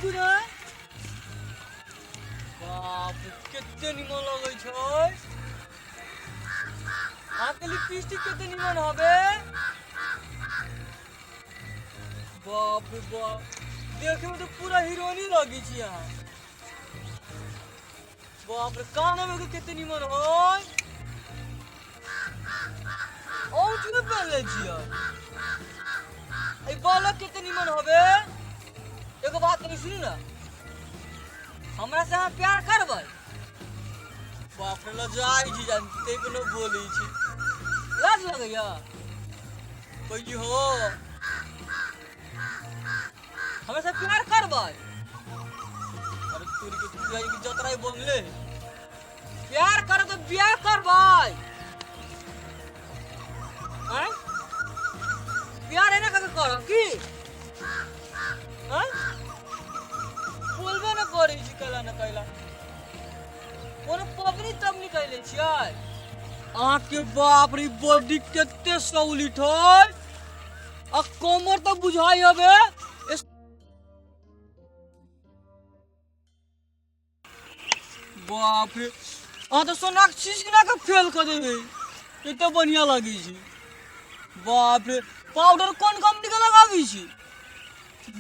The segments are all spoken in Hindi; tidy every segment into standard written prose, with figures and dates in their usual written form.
देखू ना बाप कितने निमन लगे छै आपके लिपस्टिक कितने निमन हबे बाप रे बाप देखे में तो पूरा हीरोइन लगी छी यहाँ बाप रे कान में कितने निमन होय और क्यों पहले छिया ए बालक कितने निमन हबे एगो बात नहीं सुनी ना हमरा से प्यार करबै बाप रे लजाई जी जानते कोनो बोली छी लाज लगैया कोई हो हमरा से प्यार करबै अरे तोरी के तुई की जतराई बनले प्यार कर तो बियाह करबै हैं प्यार है ना करो की हैं बोलबे न करै छी कला न कैला कोनो पबनी तब निकले छियै अहाँ के बाप रे बॉडी केते सौलिठ है आ कमर तो बुझाई हबे बाप रे आ तो सोनाक्षी सिन्हा के फेल कर देबे एते बढ़िया लगी छी बाप रे पाउडर कोन कंपनी के लगाबी छी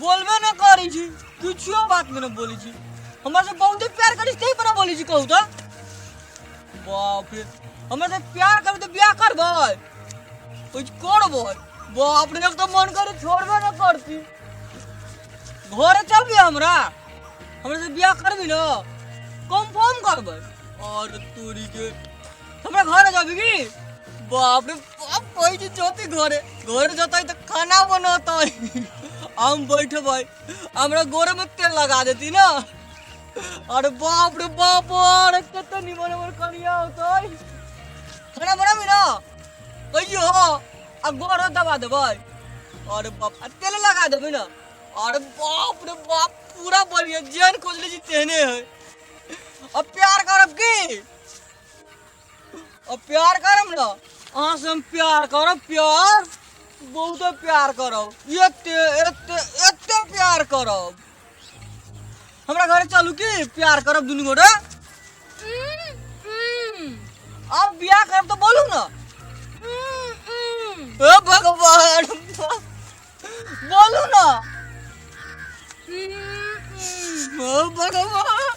बोलबे न करी छी कुछो बात में न बोली छी हमरा से बहुत प्यार करी तई पर बोली छी कहू त बाप रे हमरा से प्यार कर तो बियाह करबै कुछ करबै बाप रे एक तो मन करे छोड़बे न करती घरे चलबी हमरा से बियाह करबी न कंफर्म करबै और तोरी के हमरा घरे जाबी की बाप रे बाप कोई जी जोती घरे जतई तो खाना बनातै हम बैठबै हमरा गोरे में तेल लगा देती ना अरे बाप रे बाप अरे कितना निमन निमन कनिया होतै खाना बनाबी ना कहियो आ गोरे दबा देबै अरे बाप तेल लगा देबै ना अरे बाप रे बाप पूरा बढ़िया जान खोजले जी तेहने है अब प्यार करब की अब प्यार करब ना अहाँ से हम प्यार करब प्यार बहुत प्यार करब एते प्यार करब हमरा घरे चलू की प्यार करब दुनू गोरे अब बियाह करब तो बोलू ना ए भगवान बोलू ना ओ भगवान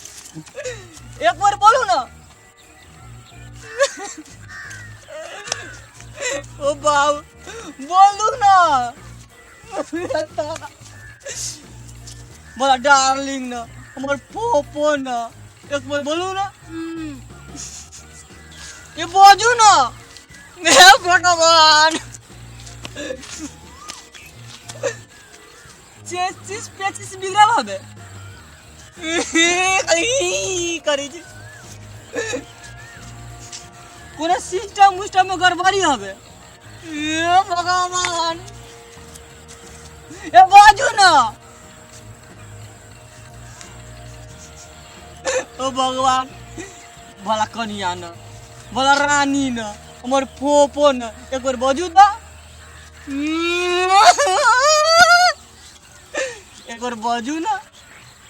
एक बार बोलू ना ओ बाप बोलू ना बोला डार्लिंग ना हमार पोपो ना एक बार बोलू ना ये बोझू ना हे भगवान 25 बिगड़ा भाबे करी छी पूरा सिस्टम में गड़बड़ी हबे ए भगवान ए बाजू ना ओ भगवान भला कनिया ना भला रानी ना हमर पोपो ना एक बार बाजू ना एक बार बाजू ना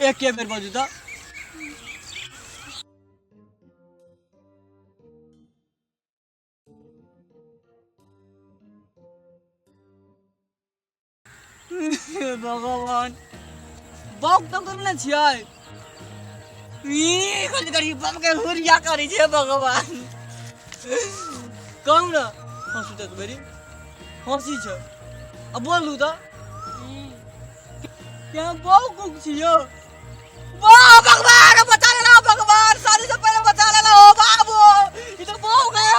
एक बार बाजू ना भगवान बाप तो करना छियै कथी करी बाप के हुरिया करी छै भगवान कहू ना हंसू तक बेरी हंसी छ अब बोलू तो क्या बाप कुक छियो वाह भगवान बचा लेना भगवान शादी से पहले बचा लेना हो बाबू ये तो बाप गए